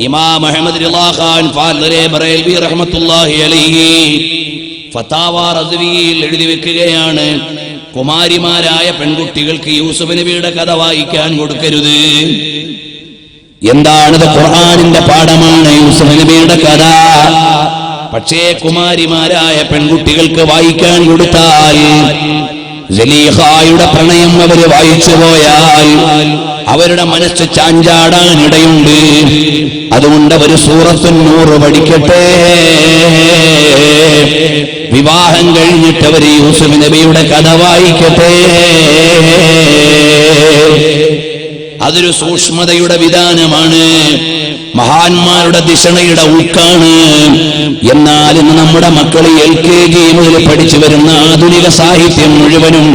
ഇമാം അഹ്മദ് റിളാ ഖാൻ ഫാദറെ ബറേൽവി റഹ്മത്തുള്ളാഹി അലൈഹി ഫതാവ റദ്വിയിൽ എഴുതി വെക്കുകയാണ്, കുമാരിമാരായ പെൺകുട്ടികൾക്ക് യൂസുഫ് നബിയുടെ കഥ വായിക്കാൻ കൊടുക്കരുത്. എന്താണിത്? ഖുർആനിന്റെ പാഠമാണ് യൂസുഫ് നബിയുടെ കഥ. പക്ഷേ കുമാരിമാരായ പെൺകുട്ടികൾക്ക് വായിക്കാൻ കൊടുത്താൽ സലീഹയുടെ പ്രണയം അവര് വായിച്ചു പോയാൽ അവരുടെ മനസ്സ് ചാഞ്ചാടാനിടയുണ്ട്. അതുകൊണ്ട് അവർ സൂറത്തുൻ നൂർ പഠിക്കട്ടെ. വിവാഹം കഴിഞ്ഞിട്ട് അവർ യൂസുഫ് നബിയുടെ കഥ വായിക്കട്ടെ. അതൊരു സൂക്ഷ്മതയുടെ വിധാനമാണ്, മഹാന്മാരുടെ ദിശണയുടെ ഊക്കാണ്. എന്നാൽ ഇന്ന് നമ്മുടെ മക്കൾ LKG മുതൽ പഠിച്ചു വരുന്ന ആധുനിക സാഹിത്യം മുഴുവനും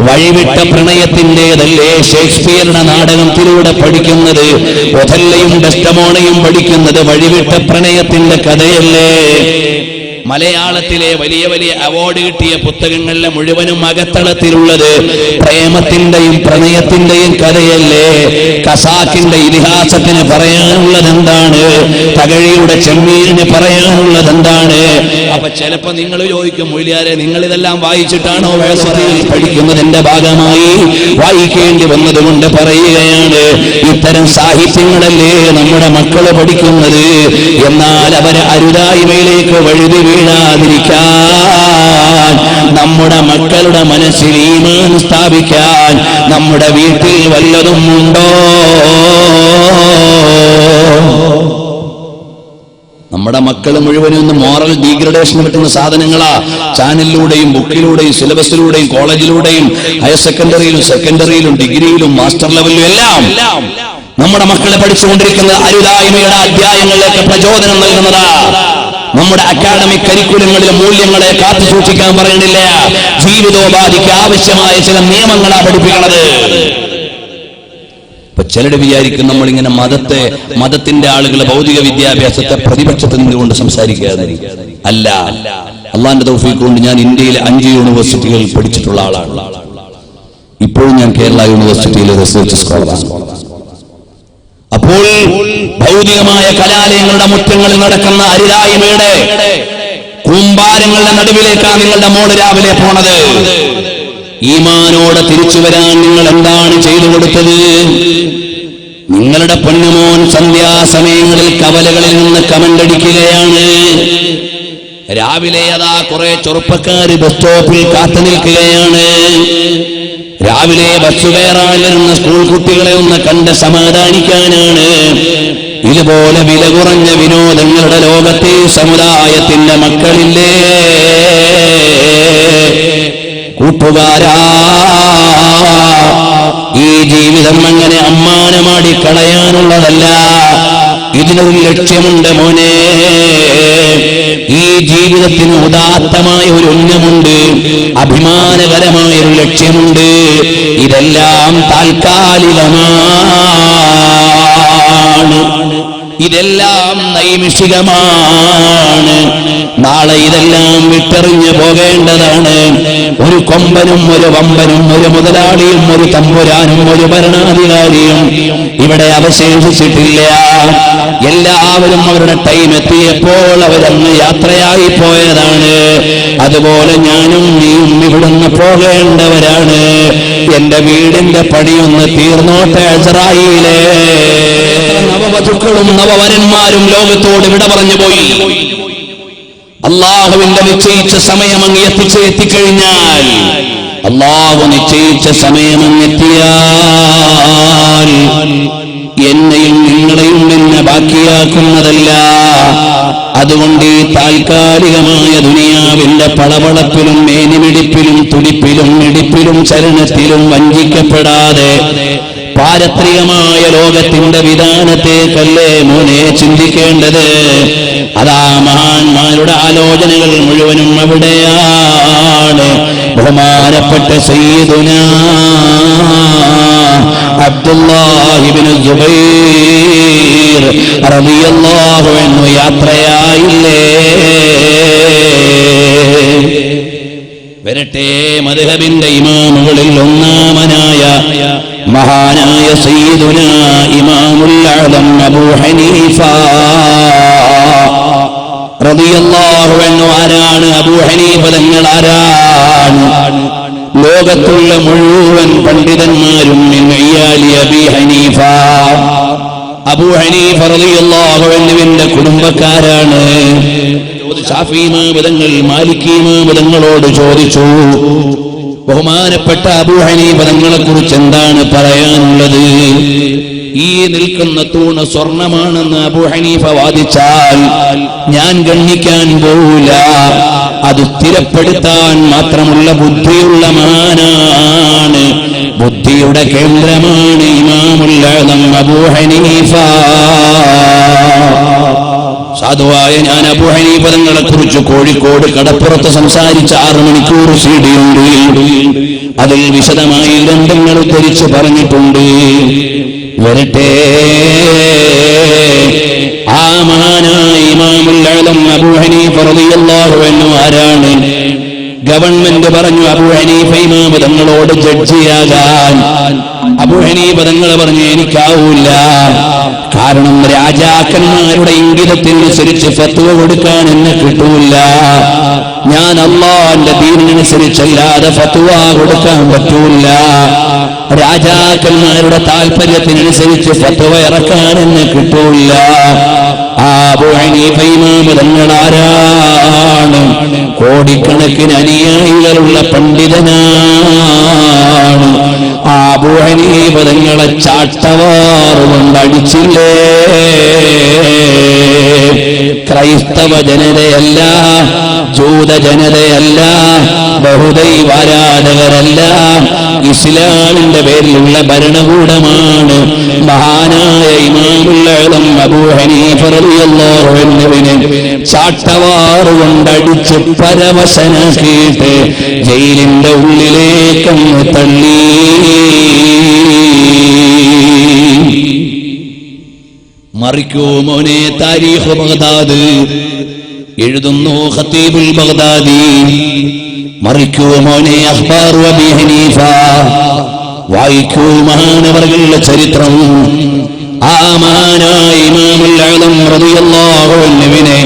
വഴിവിട്ട പ്രണയത്തിൻ്റെതല്ലേ. ഷേക്സ്പിയറുടെ നാടകത്തിലൂടെ പഠിക്കുന്നത്, ഒഥല്ലയും ഡെസ്ഡമോണയും പഠിക്കുന്നത് വഴിവിട്ട പ്രണയത്തിന്റെ കഥയല്ലേ. മലയാളത്തിലെ വലിയ വലിയ അവാർഡ് കിട്ടിയ പുസ്തകങ്ങളിലെ മുഴുവനും അകത്തളത്തിലുള്ളത് പ്രേമത്തിന്റെയും പ്രണയത്തിന്റെയും കഥയല്ലേ. ഖസാക്കിന്റെ ഇതിഹാസത്തിന് പറയാനുള്ളത് എന്താണ്? തകഴിയുടെ ചെമ്മീനിന് പറയാനുള്ളത് എന്താണ്? അപ്പൊ ചിലപ്പോ നിങ്ങൾ ചോദിക്കും, മൊയ്ലിയാരെ നിങ്ങൾ ഇതെല്ലാം വായിച്ചിട്ടാണോ വേസത്തിൽ പഠിക്കുന്നതിന്റെ ഭാഗമായി വായിക്കേണ്ടി വന്നതുകൊണ്ട് പറയുകയാണ്, ഇത്തരം സാഹിത്യങ്ങളല്ലേ നമ്മുടെ മക്കള് പഠിക്കുന്നത്. എന്നാൽ അവരെ അരുതായ്മയിലേക്ക് വഴുതി വീഴാതിരിക്കാൻ, നമ്മുടെ മക്കളുടെ മനസ്സിൽ ഈമാൻ സ്ഥാപിക്കാൻ നമ്മുടെ വീട്ടിൽ വല്ലതും ഉണ്ടോ? നമ്മുടെ മക്കൾ മുഴുവനും മോറൽ ഡീഗ്രഡേഷന് പറ്റുന്ന സാധനങ്ങളാ. ചാനലിലൂടെയും ബുക്കിലൂടെയും സിലബസിലൂടെയും കോളേജിലൂടെയും ഹയർ സെക്കൻഡറിയിലും സെക്കൻഡറിയിലും ഡിഗ്രിയിലും മാസ്റ്റർ ലെവലിലും എല്ലാം നമ്മുടെ മക്കളെ പഠിച്ചുകൊണ്ടിരിക്കുന്നത് അരുതായ്മയുടെ അധ്യായങ്ങളിലേക്ക് പ്രചോദനം നൽകുന്നതാ. നമ്മുടെ അക്കാഡമിക് കരിക്കുലങ്ങളിലെ മൂല്യങ്ങളെ കാത്തു സൂക്ഷിക്കാൻ പറയണില്ല, ജീവിതോപാധിക്ക് ആവശ്യമായ ചില നിയമങ്ങളാണ് പഠിപ്പിക്കുന്നത്. ഇപ്പൊ ചിലര് വിചാരിക്കും നമ്മളിങ്ങനെ മതത്തിന്റെ ആളുകൾ ഭൗതിക വിദ്യാഭ്യാസത്തെ പ്രതിപക്ഷത്തിൽ നിന്നുകൊണ്ട് സംസാരിക്കാതെ. അല്ല, അള്ളാന്റെ തൗഫീഖ് കൊണ്ട് ഞാൻ ഇന്ത്യയിലെ 5 യൂണിവേഴ്സിറ്റികളിൽ പഠിച്ചിട്ടുള്ള ആളാണ്. ഇപ്പോഴും ഞാൻ കേരള യൂണിവേഴ്സിറ്റിയിലെ റിസർച്ച് സ്കോളറാണ്. അപ്പോൾ ഭൗതികമായ കലാലയങ്ങളുടെ മുറ്റങ്ങളിൽ നടക്കുന്ന അരുതായ്മയുടെ കൂമ്പാരങ്ങളുടെ നടുവിലേക്കാണ് നിങ്ങളുടെ മോള് രാവിലെ പോണത്. ഈമാനോടെ തിരിച്ചു വരാൻ നിങ്ങൾ എന്താണ് ചെയ്തു കൊടുത്തത്? നിങ്ങളുടെ പൊന്നുമോൻ സന്ധ്യാസമയങ്ങളിൽ കവലകളിൽ നിന്ന് കമന്റ് അടിക്കുകയാണ്. രാവിലെ അതാ കുറെ ചെറുപ്പക്കാര് ബസ് സ്റ്റോപ്പിൽ കാത്തു നിൽക്കുകയാണ്. രാവിലെ ബസ് കയറാൻ വരുന്ന സ്കൂൾ കുട്ടികളെ ഒന്ന് കണ്ട് സമാധാനിക്കാനാണ്. ഇതുപോലെ വില കുറഞ്ഞ വിനോദങ്ങളുടെ ലോകത്തെ സമുദായത്തിന്റെ മക്കളില്ലേ കൂട്ടുകാരാ? ഈ ജീവിതം അങ്ങനെ അമ്മാനമാടി കളയാനുള്ളതല്ല, ഇതിനൊരു ലക്ഷ്യമുണ്ട് മോനെ. ഈ ജീവിതത്തിന് ഉദാത്തമായ ഒരു ഉന്നമുണ്ട്, അഭിമാനകരമായ ഒരു ലക്ഷ്യമുണ്ട്. ഇതെല്ലാം താൽക്കാലികമാണ്, ഇതെല്ലാം നൈമിഷികമാണ്. നാളെ ഇതെല്ലാം വിട്ടെറിഞ്ഞു പോകേണ്ടതാണ്. ഒരു കൊമ്പനും ഒരു വമ്പനും ഒരു മുതലാളിയും ഒരു തമ്പുരാനും ഒരു ഭരണാധികാരിയും ഇവിടെ അവശേഷിച്ചിട്ടില്ല. എല്ലാവരും അവരുടെ ടൈം എത്തിയപ്പോൾ അവരന്ന് യാത്രയായി പോയതാണ്. അതുപോലെ ഞാനും നീയും ഇവിടുന്ന് പോകേണ്ടവരാണ്. എന്റെ വീടിന്റെ പണിയൊന്ന് തീർന്നോട്ടെ ഇസ്രായേലേ. നവവധുക്കളും നവവരന്മാരും ലോകത്തോട് വിട പറഞ്ഞു പോയി. അള്ളാഹുവിന്റെ നിശ്ചയിച്ച സമയം അങ്ങ് എത്തിക്കഴിഞ്ഞാൽ, അള്ളാഹു നിശ്ചയിച്ച സമയം അങ്ങെത്തിയാൽ എന്നെയും നിങ്ങളെയും എന്നെ ബാക്കിയാക്കുന്നതല്ല. അതുകൊണ്ട് ഈ താൽക്കാലികമായ ദുനിയാവിന്റെ പളവളപ്പിലും മേനിമിടിപ്പിലും തുടിപ്പിലും ഇടിപ്പിലും ചലനത്തിലും വഞ്ചിക്കപ്പെടാതെ പാരത്രികമായ ലോകത്തിന്റെ വിധാനത്തേക്കല്ലേ മോനെ ചിന്തിക്കേണ്ടത്. അതാ മഹാന്മാരുടെ ആലോചനകൾ മുഴുവനും അവിടെയാണ്. ബഹുമാനപ്പെട്ട സയ്യിദുനാ അബ്ദുല്ലാഹി ഇബ്നു സുബൈർ റളിയല്ലാഹു അൻഹു യാത്രയായില്ലേ. വരട്ടെ, മദ്ഹബിന്റെ ഇമാമുകളിൽ ഒന്നാമനായ മഹാനായ സയ്യിദുനാ ഇമാമുൽ അഅ്ലം അബൂ ഹനീഫ റളിയല്ലാഹു അൻഹു. ആരാണ് അബൂ ഹനീഫ തങ്ങൾ? ആരാണ്? ലോകത്തുള്ള മുഴുവൻ പണ്ഡിതന്മാരും മിൻ ഇയാലി അബീ ഹനീഫ, അബൂ ഹനീഫ റളിയല്ലാഹു അൻഹുവിന്റെ കുടുംബക്കാരാണ്. ശാഫിഈ ഇമാം തങ്ങൾ മാലികി ഇമാം തങ്ങളോട് ചോദിച്ചു, ബഹുമാനപ്പെട്ട അബൂ ഹനീഫ തങ്ങളെ കുറിച്ച് എന്താണ് പറയാനുള്ളത്? ഈ നിൽക്കുന്ന തൂണ് സ്വർണമാണെന്ന് അബൂ ഹനീഫ വാദിച്ചാൽ ഞാൻ ഗണ്ണിക്കാൻ പോവില്ല. അത് സ്ഥിരപ്പെടുത്താൻ മാത്രമുള്ള ബുദ്ധിയുള്ള മഹാനാണ്, ബുദ്ധിയുടെ കേന്ദ്രമാണ് ഇമാമുൽ അഅ്ലം അബൂ ഹനീഫ. സാധുവായ ഞാൻ അബൂ ഹനീഫ തങ്ങളെ കുറിച്ച് കോഴിക്കോട് കടപ്പുറത്ത് സംസാരിച്ച 6 മണിക്കൂർ സീഡിയുണ്ട്. അതിൽ വിശദമായി ഗ്രന്ഥങ്ങൾ ഉദ്ധരിച്ച് പറഞ്ഞിട്ടുണ്ട്. വരട്ടെ, ആ മഹാനായ ഇമാമുൽ അഅ്ലം അബൂ ഹനീഫ റളിയല്ലാഹു അൻഹു ആരാണ്? ഗവൺമെന്റ് പറഞ്ഞു അബൂ ഹനീഫ ഇമാം തങ്ങളോട് ജഡ്ജിയാകാൻ. അബൂ ഹനീഫ തങ്ങൾ പറഞ്ഞു എനിക്കാവൂല, കാരണം രാജാക്കന്മാരുടെ ഇംഗിതത്തിനനുസരിച്ച് ഫത്വ കൊടുക്കാൻ എന്നെ കിട്ടൂല. ഞാൻ അല്ലാഹുവിന്റെ ദീനിനനുസരിച്ചല്ലാതെ ഫത്വ കൊടുക്കാൻ പറ്റൂല. രാജാക്കന്മാരുടെ താല്പര്യത്തിനനുസരിച്ച് ഫത്വ ഇറക്കാൻ എന്നെ കിട്ടൂല. അബൂ ഹനീഫ ഇമാം തങ്ങൾ ആരാണ്? കോടിക്കണക്കിന് അനുയായികളുള്ള പണ്ഡിതനാണ്. അബൂ ഹനീഫ തങ്ങളെ ചാട്ടവാറുകൊണ്ട് അടിച്ചില്ലേ? ക്രൈസ്തവ ജനതയല്ല, ജൂത ജനതയല്ല, ബഹുദൈവാരാധകരല്ല, ഇസ്ലാമിന്റെ പേരിലുള്ള ഭരണകൂടമാണ്. മഹാനായ ഇമാമുൽ അഅ്ലം അബൂ ഹനീഫ റളിയല്ലാഹു അൻഹുവിനെ ചാട്ടവാറുകൊണ്ടടിച്ച് പരവശനാക്കിയിട്ട് ജയിലിന്റെ ഉള്ളിലേക്കങ്ങ് തള്ളി. മറിക്കൂ മോനെ, താരീഖ് ബഗ്ദാദ് എഴുതുന്നു ഖതീബുൽ ബഗ്ദാദി. മറിക്കൂ മോനെ, അഖ്ബാർ അബീ ഹനീഫ വായിക്കൂ മഹാനവറുകളുടെ ചരിത്രം. ആ മഹാനായ ഇമാമുൽ അഅ്ലം റളിയല്ലാഹു അൻഹുവിനെ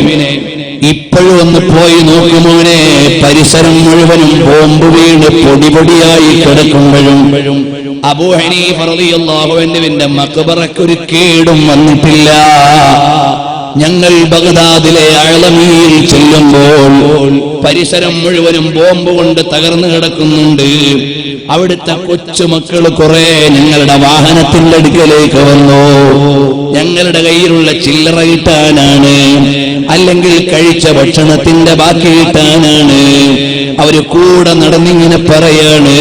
ഇപ്പോഴും ഒന്ന് പോയി നോക്കുമോനെ, പരിസരം മുഴുവനും ബോംബ് വീണ് പൊടിപൊടിയായി കിടക്കുമ്പോഴും അബൂ ഹനീഫ റളിയല്ലാഹു അൻഹുവിന്റെ മഖ്ബറയ്ക്ക് ഒരു കേടും വന്നിട്ടില്ല. ഞങ്ങൾ ബഗ്ദാദിലെ അഅ്ലമിയിൽ ചെല്ലുമ്പോൾ പരിസരം മുഴുവനും ബോംബ് കൊണ്ട് തകർന്നു കിടക്കുന്നുണ്ട്. അവിടുത്തെ കൊച്ചുമക്കൾ കുറെ ഞങ്ങളുടെ വാഹനത്തിന്റെ അടുക്കലേക്ക് വന്നു. ഞങ്ങളുടെ കയ്യിലുള്ള ചില്ലറ കിട്ടാനാണ്, അല്ലെങ്കിൽ കഴിച്ച ഭക്ഷണത്തിന്റെ ബാക്കി കിട്ടാനാണ്. അവര് കൂടെ നടന്നിങ്ങനെ പറയാണ്,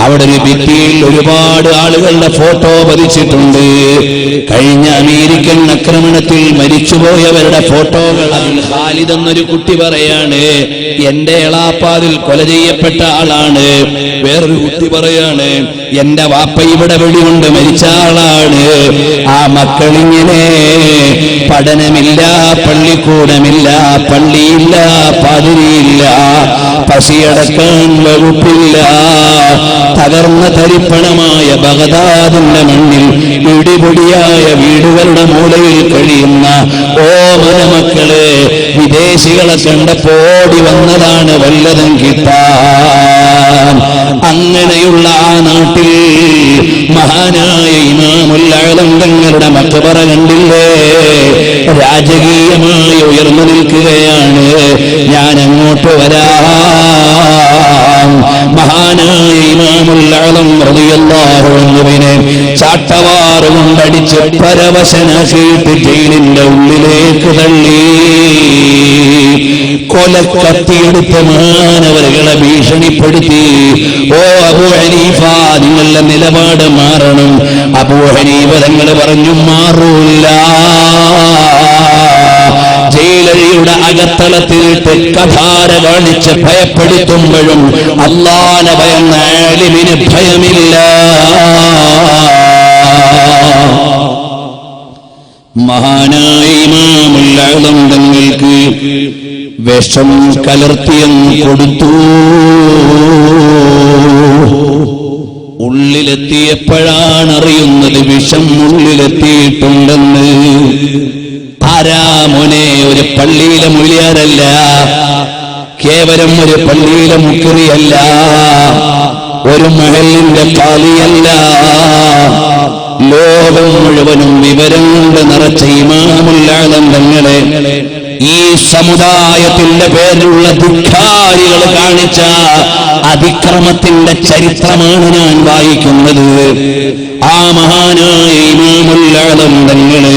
അവിടെ ഒരു ഭിത്തിയിൽ ഒരുപാട് ആളുകളുടെ ഫോട്ടോ പതിച്ചിട്ടുണ്ട്. കഴിഞ്ഞ അമേരിക്കൻ ആക്രമണത്തിൽ മരിച്ചുപോയവരുടെ ഫോട്ടോകൾ. അതിൽ ഖാലിദ് എന്നൊരു കുട്ടി പറയാണ്, എന്റെ എളാപ്പാതിൽ കൊല ചെയ്യപ്പെട്ട ആളാണ്. വേറൊരു കുട്ടി പറയാണ്, എന്റെ വാപ്പ ഇവിടെ വെടികൊണ്ട് മരിച്ച ആളാണ്. ആ മക്കളിങ്ങനെ പഠനമില്ല, പള്ളിക്കൂടമില്ല, പള്ളിയില്ല, പാതിരിയില്ല, പസിയടക്കാൻ വകുപ്പില്ല. തകർന്ന തരിപ്പണമായ ബഗ്ദാദിന്റെ മണ്ണിൽ ഇടിപൊടിയായ വീടുകളുടെ മൂലയിൽ കഴിയുന്ന ഓമന മക്കള് വിദേശികളെ കണ്ടപ്പോടി വന്നതാണ് വല്ലതും കിട്ടാൻ. അങ്ങനെയുള്ള ആ നാട്ടിൽ മഹാനായ ഇമാമുൽ അഅ്ലം തങ്ങളുടെ മഖ്ബറ കണ്ടില്ലേ? രാജകീയമായി ഉയർന്നു നിൽക്കുകയാണ്. ഞാൻ അങ്ങോട്ട് വരാം. മഹാനായ ഇമാമുൽ അഅ്ലം റളിയല്ലാഹു അൻഹുവിനെ ചാട്ടവാറുകൊണ്ടടിച്ച് പരവശനാക്കിയിട്ട് ജയിലിന്റെ ഉള്ളിലേക്ക് തള്ളി. കൊലക്കത്തിയെടുത്ത മഹാനവറുകളെ ഭീഷണിപ്പെടുത്തി. ഓ അബൂ ഹനീഫ, നിങ്ങളുടെ നിലപാട് മാറണം. അബൂ ഹനീഫ തങ്ങൾ പറഞ്ഞു, മാറൂല്ല. ജയിലഴിയുടെ അകത്തളത്തിലിട്ട് കഠാര കാണിച്ച് ഭയപ്പെടുത്തുമ്പോഴും അല്ലാഹുവിനെ ഭയന്ന ആലിമിന് ഭയമില്ല. മഹാനായ ഇമാമുൽ അഅ്ലം തങ്ങൾക്ക് വിഷം കലർത്തിയങ്ങ് കൊടുത്തു. ഉള്ളിലെത്തിയപ്പോഴാണ് അറിയുന്നത് വിഷം ഉള്ളിലെത്തിയിട്ടുണ്ടെന്ന്. ആരാ മോനെ? ഒരു പള്ളിയിലെ മുലിയാരല്ല, കേവലം ഒരു പള്ളിയിലെ മുക്രിയല്ല, ഒരു മഹലിന്റെ കാലിയല്ല, ലോകം മുഴുവനും വിവരം കൊണ്ട് നിറച്ച ഇമാമുൽ ആലം തങ്ങളെ ഈ സമുദായത്തിന്റെ പേരിലുള്ള ധിക്കാരികൾ കാണിച്ച അതിക്രമത്തിന്റെ ചരിത്രമാണ് ഞാൻ വായിക്കുന്നത്. ആ മഹാനായ ഇമാമുൽ ആലം തങ്ങള്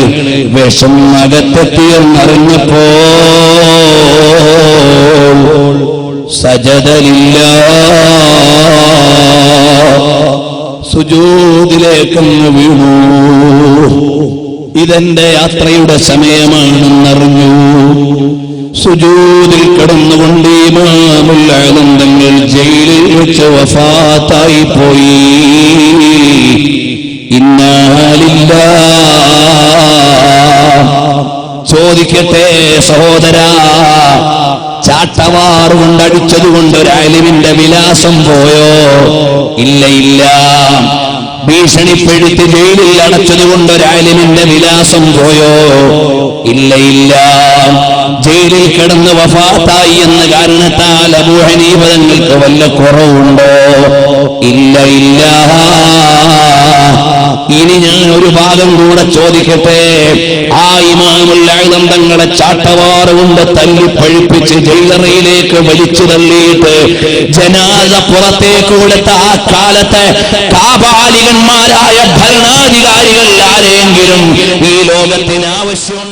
വിഷം അകത്തെത്തിയെന്നറിഞ്ഞപ്പോൾ സജദ ലില്ലാഹ്, സുജൂദിലേക്കങ്ങ് വീണു. ഇതെന്റെ യാത്രയുടെ സമയമാണെന്നറിഞ്ഞു. സുജൂദിൽ കിടന്നുകൊണ്ട് ഇമാമുൽ ആലം തങ്ങൾ ജയിലിൽ വെച്ച് വഫാത്തായി പോയി. ഇന്നാ ലില്ലാഹ്. ചോദിക്കട്ടെ സഹോദരാ, ചാട്ടവാറ് കൊണ്ടടിച്ചതുകൊണ്ട് ഒരു ആലിമിന്റെ വിലാസം പോയോ? ഇല്ല ഇല്ല. ഭീഷണിപ്പെടുത്തി ജയിലിൽ അടച്ചതുകൊണ്ട് ഒരു ആലിമിന്റെ വിലാസം പോയോ? ഇല്ല ഇല്ല. ജയിലിൽ കിടന്ന് വഫാത്തായി എന്ന കാരണത്താൽ അബൂ ഹനീഫ തങ്ങൾക്ക് വല്ല കുറവുണ്ടോ? ഇല്ല ഇല്ല. ഇനി ഞാൻ ഒരു ഭാഗം കൂടെ ചോദിക്കട്ടെ. ആ ഇമാമുൽ ആലം തങ്ങളെ ചാട്ടവാറ് കൊണ്ട് തല്ലി പഴിപ്പിച്ച് ജയിലറയിലേക്ക് വലിച്ചു തള്ളിയിട്ട് ജനാസ പുറത്തേക്ക് കൊടുത്ത ആ കാലത്തെ കാപാലികന്മാരായ ഭരണാധികാരികൾ ആരെങ്കിലും ഈ ലോകത്തിന് ആവശ്യം